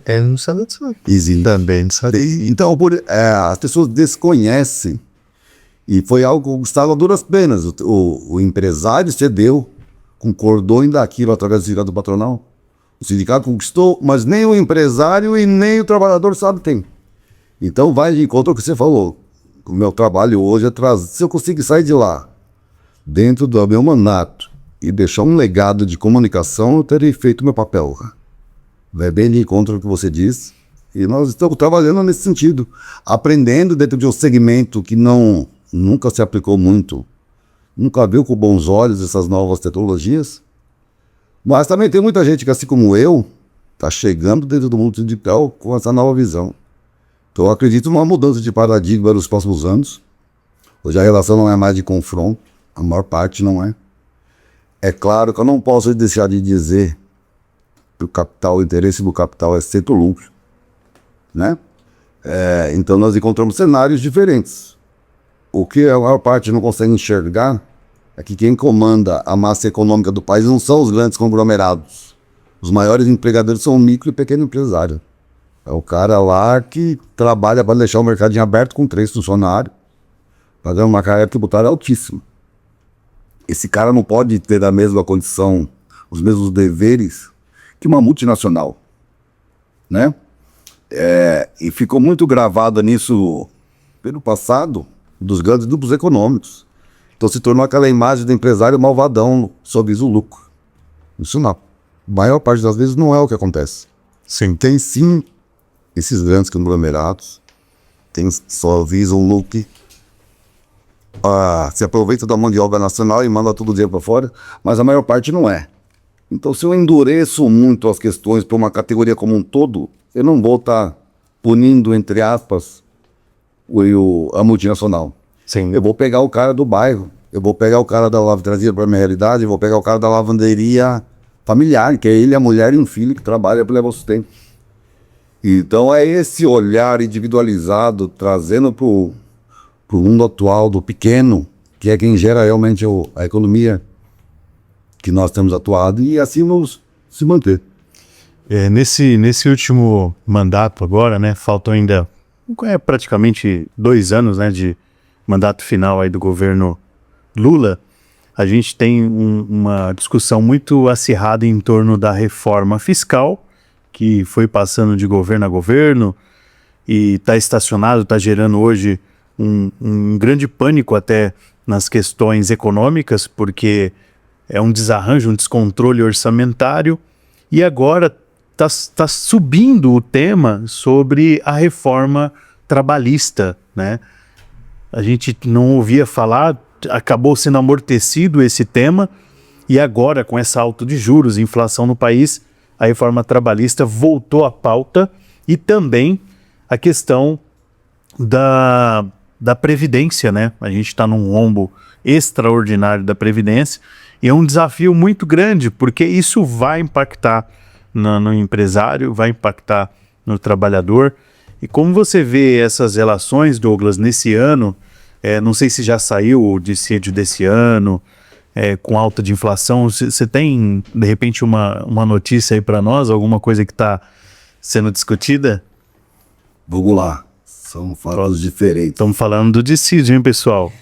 Eu não sabia disso. Existe. Também não sabia. Então, as pessoas desconhecem. E foi algo conquistado a duras penas. O empresário cedeu, concordou em dar aquilo através do sindicato patronal. O sindicato conquistou, mas nem o empresário e nem o trabalhador sabe que tem. Então vai de encontro ao que você falou. O meu trabalho hoje é trazer. Se eu conseguir sair de lá, dentro do meu mandato, e deixar um legado de comunicação, eu terei feito meu papel. Vai bem de encontro ao que você disse. E nós estamos trabalhando nesse sentido. Aprendendo dentro de um segmento que nunca se aplicou muito. Nunca viu com bons olhos essas novas tecnologias. Mas também tem muita gente que, assim como eu, está chegando dentro do mundo digital com essa nova visão. Então eu acredito numa mudança de paradigma nos próximos anos. Hoje a relação não é mais de confronto, a maior parte não é. É claro que eu não posso deixar de dizer que o interesse do capital é sempre o lucro, né? Então nós encontramos cenários diferentes. O que a maior parte não consegue enxergar é que quem comanda a massa econômica do país não são os grandes conglomerados. Os maiores empregadores são o micro e pequeno empresário. É o cara lá que trabalha para deixar o mercadinho aberto com 3 funcionários, pagando uma carga tributária altíssima. Esse cara não pode ter a mesma condição, os mesmos deveres que uma multinacional, né? E ficou muito gravado nisso pelo passado dos grandes grupos econômicos. Então se tornou aquela imagem do empresário malvadão sob o lucro. Isso não. A maior parte das vezes não é o que acontece. Sim. Tem sim esses grandes conglomerados, só visam o lucro, se aproveita da mão de obra nacional e manda todo o dinheiro para fora, mas a maior parte não é. Então se eu endureço muito as questões para uma categoria como um todo, eu não vou estar punindo, entre aspas, a multinacional. Sim. Eu vou pegar o cara do bairro, eu vou pegar o cara da lavanderia para a minha realidade, eu vou pegar o cara da lavanderia familiar, que é ele, a mulher e um filho que trabalha para levar o sustento. Então é esse olhar individualizado, trazendo para o mundo atual do pequeno, que é quem gera realmente a economia que nós temos atuado, e assim vamos se manter. Nesse último mandato agora, né, faltam ainda praticamente 2 anos, né, de mandato final aí do governo Lula. A gente tem uma discussão muito acirrada em torno da reforma fiscal, que foi passando de governo a governo e está estacionado, está gerando hoje um grande pânico até nas questões econômicas, porque é um desarranjo, um descontrole orçamentário, e agora está subindo o tema sobre a reforma trabalhista, né? A gente não ouvia falar, acabou sendo amortecido esse tema, e agora, com essa alta de juros, inflação no país, a reforma trabalhista voltou à pauta, e também a questão da Previdência, né? A gente está num rombo extraordinário da Previdência, e é um desafio muito grande, porque isso vai impactar no empresário, vai impactar no trabalhador. E como você vê essas relações, Douglas, nesse ano, não sei se já saiu o dissídio desse ano, com alta de inflação, você tem, de repente, uma notícia aí para nós, alguma coisa que está sendo discutida? Vamos lá, são fatos diferentes. Estamos falando do dissídio, hein, pessoal?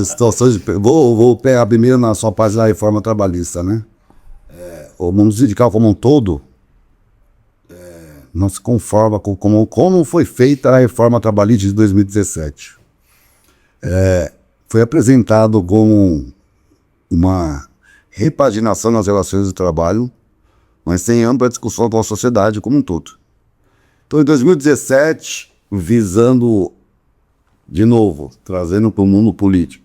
Situações vou pegar primeiro na sua parte da reforma trabalhista, né? O mundo sindical como um todo não se conforma com como foi feita a reforma trabalhista de 2017. Foi apresentado como uma repaginação nas relações de trabalho, mas sem ampla discussão com a sociedade como um todo. Então, em 2017, visando, de novo, trazendo para o mundo político,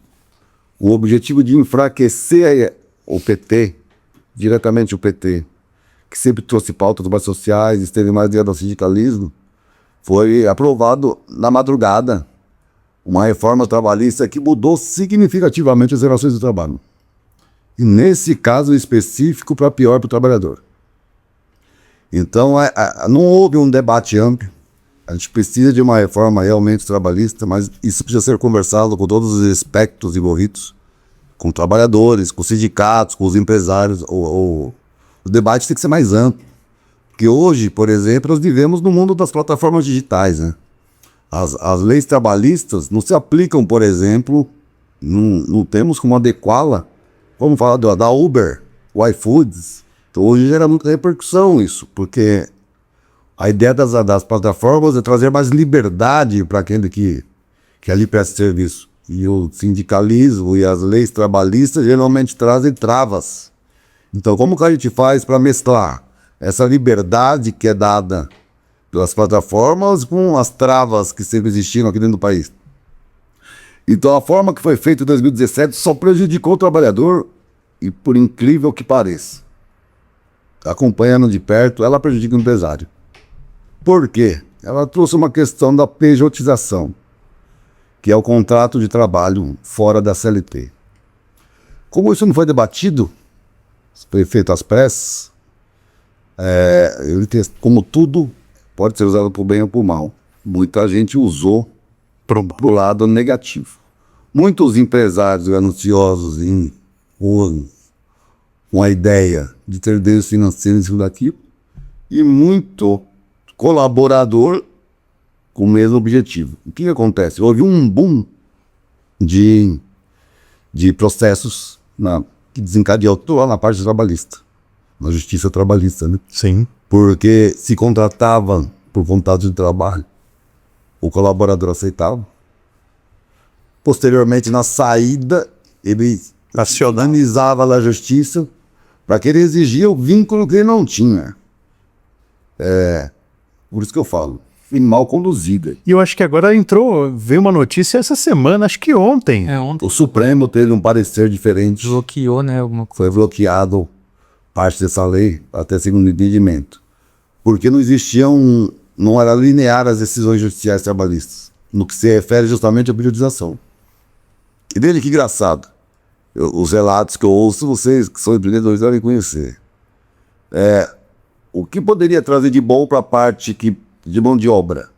o objetivo de enfraquecer o PT, diretamente o PT, que sempre trouxe pautas mais sociais, esteve mais ligado ao sindicalismo, foi aprovado na madrugada uma reforma trabalhista que mudou significativamente as relações de trabalho. E nesse caso específico, para pior para o trabalhador. Então, não houve um debate amplo. A gente precisa de uma reforma realmente trabalhista, mas isso precisa ser conversado com todos os aspectos envolvidos, com trabalhadores, com sindicatos, com os empresários. O debate tem que ser mais amplo. Porque hoje, por exemplo, nós vivemos no mundo das plataformas digitais, né? As leis trabalhistas não se aplicam, por exemplo, não temos como adequá-la. Vamos falar da Uber, o iFoods. Então hoje gera muita repercussão isso, porque a ideia das plataformas é trazer mais liberdade para aquele que ali presta serviço. E o sindicalismo e as leis trabalhistas geralmente trazem travas. Então como que a gente faz para mesclar essa liberdade que é dada pelas plataformas com as travas que sempre existiram aqui dentro do país? Então a forma que foi feita em 2017 só prejudicou o trabalhador e, por incrível que pareça, acompanhando de perto, ela prejudica o empresário. Por quê? Ela trouxe uma questão da pejotização, que é o contrato de trabalho fora da CLT. Como isso não foi debatido, foi feito às pressas, como tudo pode ser usado por bem ou por mal, muita gente usou para o lado negativo. Muitos empresários gananciosos com a ideia de ter ganhos financeiros em cima daquilo, e muito colaborador com o mesmo objetivo. O que acontece? Houve um boom de processos que desencadeou lá na parte trabalhista, na justiça trabalhista, né? Sim. Porque se contratava por contrato de trabalho, o colaborador aceitava. Posteriormente, na saída, ele acionizava na justiça para que ele exigia o vínculo que ele não tinha. Por isso que eu falo, fui mal conduzida. E eu acho que agora veio uma notícia essa semana, acho que ontem. Ontem O Supremo teve um parecer diferente. bloqueou, né, alguma coisa. Foi bloqueado parte dessa lei, até segundo entendimento. Porque não era linear as decisões judiciais trabalhistas, no que se refere justamente à periodização. E dele, que engraçado. Os relatos que eu ouço, vocês que são empreendedores devem conhecer. o que poderia trazer de bom para a parte de mão de obra?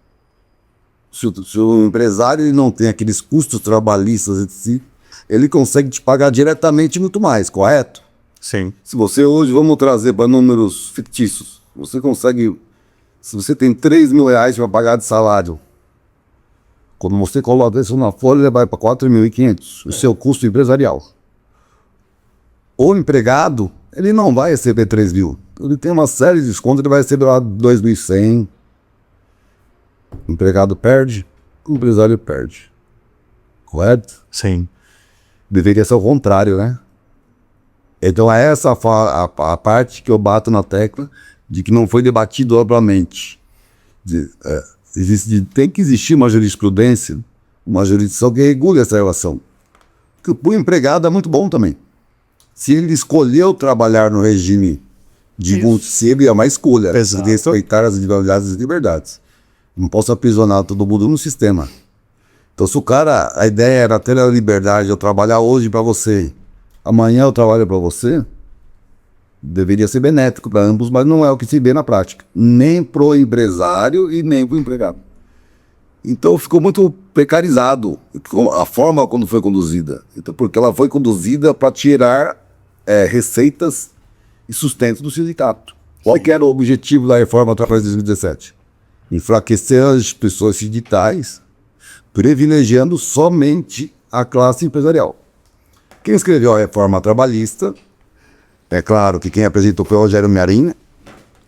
Se o empresário ele não tem aqueles custos trabalhistas em si, ele consegue te pagar diretamente muito mais, correto? Sim. Se você hoje, vamos trazer para números fictícios, você consegue, se você tem 3 mil reais para pagar de salário, quando você coloca isso na folha, ele vai para 4.500, o seu custo empresarial. O empregado, ele não vai receber 3 mil. Ele tem uma série de descontos, ele vai receber lá 2.100. O empregado perde, o empresário perde. Correto? Sim. Deveria ser o contrário, né? Então é essa a parte que eu bato na tecla de que não foi debatido amplamente. Tem que existir uma jurisprudência, uma jurisdição que regule essa relação. Porque o empregado é muito bom também. Se ele escolheu trabalhar no regime se ele é uma escolha, Exato. de respeitar as individualidades e liberdades. Não posso aprisionar todo mundo no sistema. Então, se o cara, a ideia era ter a liberdade de eu trabalhar hoje para você, amanhã eu trabalho para você, deveria ser benéfico para ambos, mas não é o que se vê na prática. Nem pro empresário e nem pro empregado. Então, ficou muito precarizado a forma como foi conduzida. Então, porque ela foi conduzida para tirar receitas e sustento do sindicato. Qual que era o objetivo da reforma através de 2017? Enfraquecer as pessoas sindicais, privilegiando somente a classe empresarial. Quem escreveu a reforma trabalhista, é claro que quem apresentou foi o Rogério Mearim,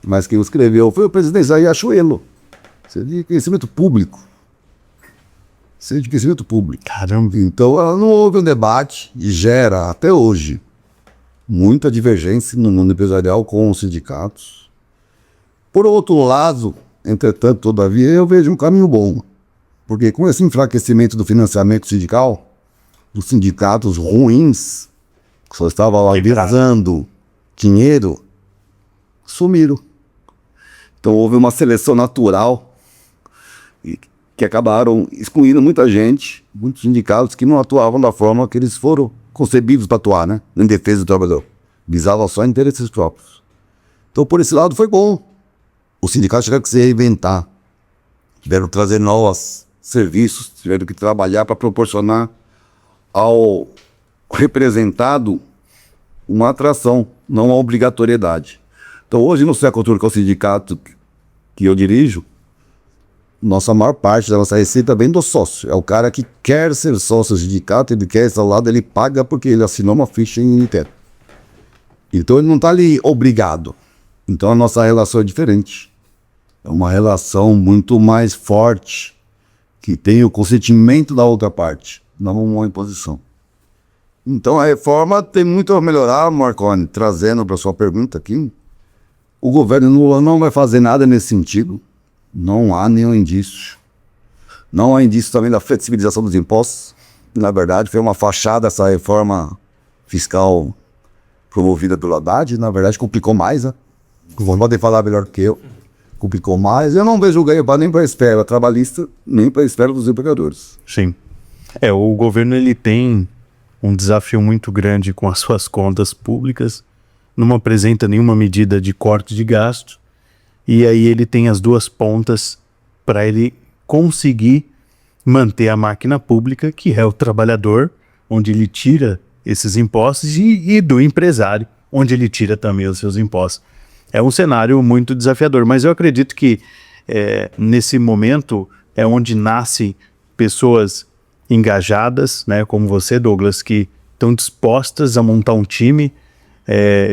mas quem o escreveu foi o presidente Zé Riachuelo. Isso é de conhecimento público. Isso é de conhecimento público. Caramba. Então, não houve um debate e gera, até hoje, muita divergência no mundo empresarial com os sindicatos. Por outro lado, entretanto, todavia, eu vejo um caminho bom. Porque com esse enfraquecimento do financiamento sindical, os sindicatos ruins, que só estavam lá visando dinheiro, sumiram. Então houve uma seleção natural que acabaram excluindo muita gente, muitos sindicatos que não atuavam da forma que eles foram concebidos para atuar, né? Em defesa do trabalhador. Visavam só interesses próprios. Então, por esse lado, foi bom. Os sindicatos tiveram que se reinventar, tiveram que trazer novos serviços, tiveram que trabalhar para proporcionar ao representado uma atração, não uma obrigatoriedade. Então, hoje, no Secotur, que é o sindicato que eu dirijo, nossa maior parte da nossa receita vem do sócio. É o cara que quer ser sócio do sindicato, ele quer estar ao lado, ele paga porque ele assinou uma ficha em Nintendo. Então, ele não está ali obrigado. Então, a nossa relação é diferente. É uma relação muito mais forte, que tem o consentimento da outra parte, não uma imposição. Então, a reforma tem muito a melhorar, Marconi, trazendo para sua pergunta aqui. O governo Lula não vai fazer nada nesse sentido. Não há nenhum indício. Não há indício também da flexibilização dos impostos. Na verdade, foi uma fachada essa reforma fiscal promovida pelo Haddad. Na verdade, complicou mais, né? Podem falar melhor que eu. Complicou mais. Eu não vejo ganho nem para a esfera trabalhista, nem para a esfera dos empregadores. Sim. O governo ele tem um desafio muito grande com as suas contas públicas. Não apresenta nenhuma medida de corte de gasto. E aí ele tem as duas pontas para ele conseguir manter a máquina pública, que é o trabalhador, onde ele tira esses impostos, e do empresário, onde ele tira também os seus impostos. É um cenário muito desafiador, mas eu acredito que nesse momento é onde nascem pessoas engajadas, né, como você, Douglas, que estão dispostas a montar um time.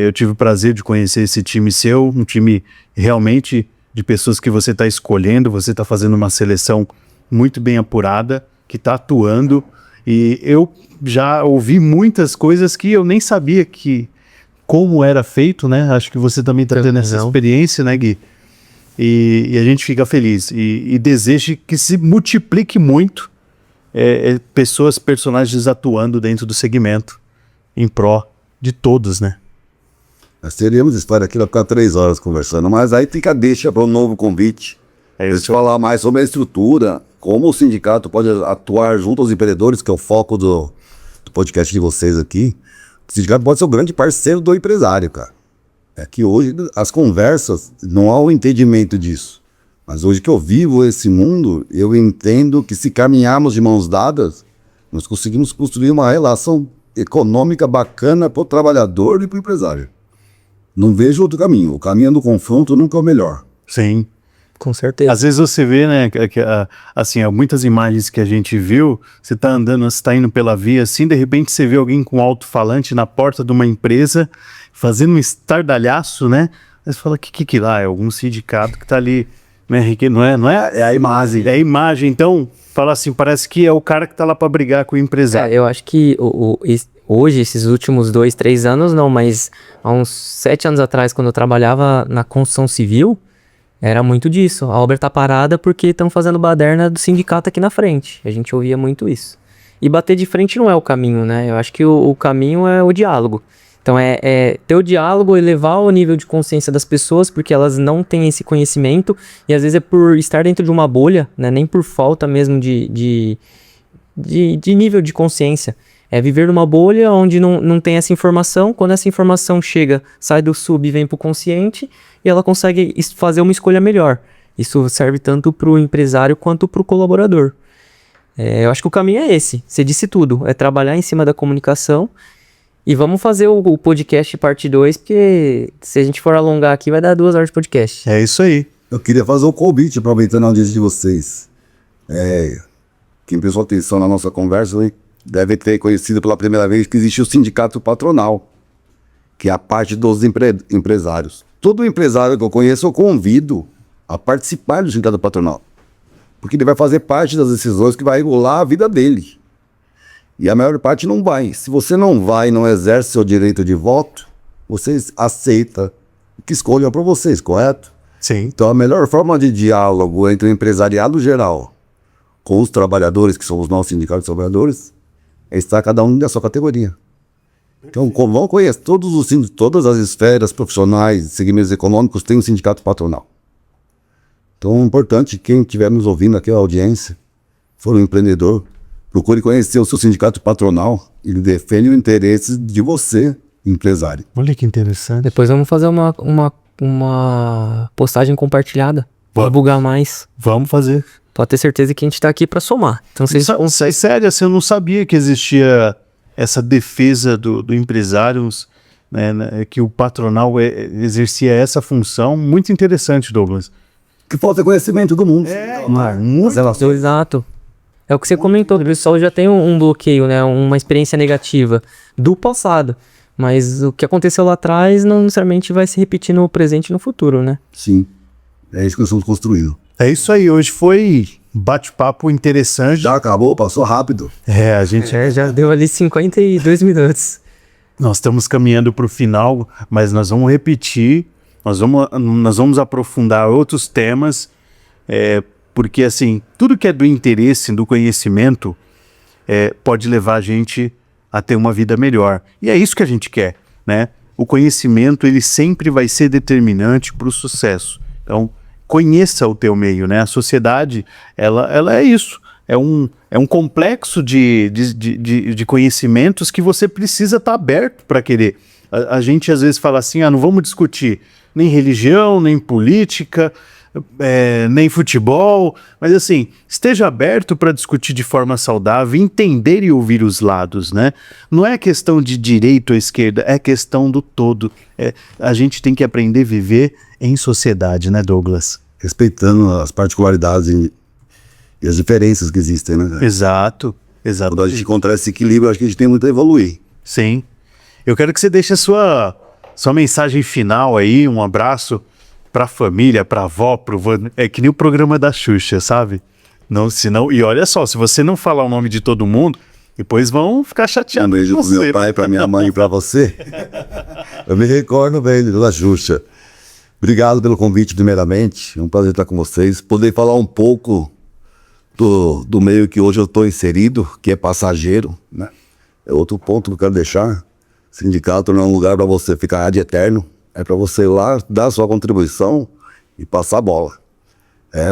Eu tive o prazer de conhecer esse time seu, um time realmente de pessoas que você está escolhendo, você está fazendo uma seleção muito bem apurada, que está atuando, e eu já ouvi muitas coisas que eu nem sabia como era feito, né? Acho que você também está tendo essa experiência, né, Gui? E a gente fica feliz e deseja que se multiplique muito personagens atuando dentro do segmento em pró de todos, né? Nós teríamos história aqui, vai ficar 3 horas conversando, mas aí fica deixa para um novo convite. Eles falar mais sobre a estrutura, como o sindicato pode atuar junto aos empreendedores, que é o foco do podcast de vocês aqui. O sindicato pode ser o grande parceiro do empresário, cara. É que hoje as conversas, não há o entendimento disso. Mas hoje que eu vivo esse mundo, eu entendo que se caminharmos de mãos dadas, nós conseguimos construir uma relação econômica bacana para o trabalhador e para o empresário. Não vejo outro caminho. O caminho do confronto nunca é o melhor. Sim. Com certeza. Às vezes você vê, né, assim, muitas imagens que a gente viu, você tá andando, você tá indo pela via, assim, de repente você vê alguém com um alto-falante na porta de uma empresa, fazendo um estardalhaço, né? Aí você fala, que lá? É algum sindicato que tá ali, né, não é? É a imagem. É a imagem, então, fala assim, parece que é o cara que tá lá para brigar com o empresário. Eu acho que hoje, esses últimos 2, 3 anos, não, mas há uns 7 anos atrás, quando eu trabalhava na construção civil, era muito disso. A obra tá parada porque estão fazendo baderna do sindicato aqui na frente. A gente ouvia muito isso. E bater de frente não é o caminho, né? Eu acho que o caminho é o diálogo. Então é ter o diálogo, elevar o nível de consciência das pessoas, porque elas não têm esse conhecimento. E às vezes é por estar dentro de uma bolha, né? Nem por falta mesmo de nível de consciência. É viver numa bolha onde não tem essa informação. Quando essa informação chega, sai do sub e vem pro consciente, e ela consegue fazer uma escolha melhor. Isso serve tanto pro empresário quanto pro colaborador. Eu acho que o caminho é esse. Você disse tudo. É trabalhar em cima da comunicação. E vamos fazer o podcast parte 2, porque se a gente for alongar aqui, vai dar 2 horas de podcast. É isso aí. Eu queria fazer um convite, aproveitando a audiência de vocês. Quem prestou atenção na nossa conversa, né, deve ter conhecido pela primeira vez que existe o sindicato patronal, que é a parte dos empresários. Todo empresário que eu conheço, eu convido a participar do sindicato patronal, porque ele vai fazer parte das decisões que vai regular a vida dele. E a maior parte não vai. Se você não vai e não exerce seu direito de voto, você aceita que escolham para vocês, correto? Sim. Então a melhor forma de diálogo entre o empresariado geral com os trabalhadores, que são os nossos sindicatos de trabalhadores, é estar cada um da sua categoria. Então, como vão conhecer todas as esferas profissionais, segmentos econômicos, tem um sindicato patronal. Então é importante, quem estiver nos ouvindo aqui, a audiência, for um empreendedor, procure conhecer o seu sindicato patronal. Ele defende o interesse de você, empresário. Olha que interessante. Depois vamos fazer uma postagem compartilhada. Para divulgar mais. Vamos fazer. Pode ter certeza que a gente tá aqui para somar. Então vocês sério, assim, eu não sabia que existia essa defesa do empresário, né, que o patronal exercia essa função. Muito interessante, Douglas. Que falta conhecimento do mundo. Exato. É o que você comentou, o pessoal já tem um bloqueio, né, uma experiência negativa do passado. Mas o que aconteceu lá atrás não necessariamente vai se repetir no presente e no futuro, né? Sim. É isso que nós estamos construindo. É isso aí. Hoje foi bate-papo interessante. Já acabou, passou rápido. A gente... já deu ali 52 minutos. Nós estamos caminhando para o final, mas nós vamos repetir, nós vamos aprofundar outros temas, porque assim, tudo que é do interesse, do conhecimento, pode levar a gente a ter uma vida melhor. E é isso que a gente quer, né? O conhecimento, ele sempre vai ser determinante para o sucesso. Então, conheça o teu meio, né? A sociedade, ela é isso. É um complexo de conhecimentos que você precisa estar aberto para querer. A gente às vezes fala assim, não vamos discutir nem religião, nem política, nem futebol, mas assim, esteja aberto para discutir de forma saudável, entender e ouvir os lados, né? Não é questão de direita ou esquerda, é questão do todo. A gente tem que aprender a viver em sociedade, né, Douglas? Respeitando as particularidades e as diferenças que existem, né? Exato. Quando a gente encontrar esse equilíbrio, acho que a gente tem muito a evoluir. Sim. Eu quero que você deixe a sua mensagem final aí, um abraço pra família, pra avó, pro vô. É que nem o programa da Xuxa, sabe? Não, senão, e olha só, se você não falar o nome de todo mundo, depois vão ficar chateados. Um beijo pro meu pai, pra minha mãe e pra você. Eu me recordo bem da Xuxa. Obrigado pelo convite, primeiramente. É um prazer estar com vocês. Poder falar um pouco do meio que hoje eu estou inserido, que é passageiro, né? É outro ponto que eu quero deixar. Sindicato não é um lugar para você ficar de eterno. É para você ir lá, dar a sua contribuição e passar a bola.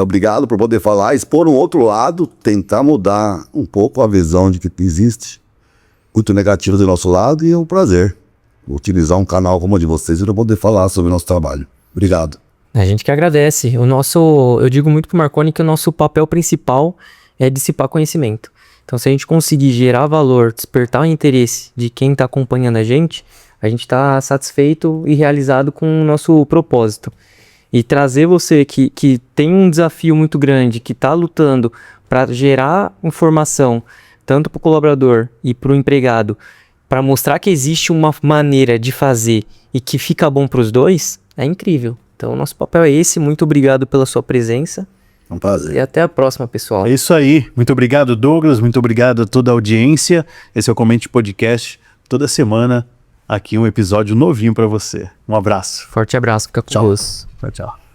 Obrigado por poder falar, expor um outro lado, tentar mudar um pouco a visão de que existe muito negativa do nosso lado, e é um prazer. utilizar um canal como o de vocês para poder falar sobre o nosso trabalho. Obrigado. A gente que agradece. Eu digo muito pro Marconi que o nosso papel principal é dissipar conhecimento. Então, se a gente conseguir gerar valor, despertar o interesse de quem está acompanhando a gente está satisfeito e realizado com o nosso propósito. E trazer você que tem um desafio muito grande, que está lutando para gerar informação, tanto para o colaborador e para o empregado, para mostrar que existe uma maneira de fazer e que fica bom para os dois, é incrível. Então, o nosso papel é esse. Muito obrigado pela sua presença. É um prazer. E até a próxima, pessoal. É isso aí. Muito obrigado, Douglas. Muito obrigado a toda a audiência. Esse é o Comente Podcast. Toda semana, aqui um episódio novinho para você. Um abraço. Forte abraço. Fica com Deus. Tchau, tchau.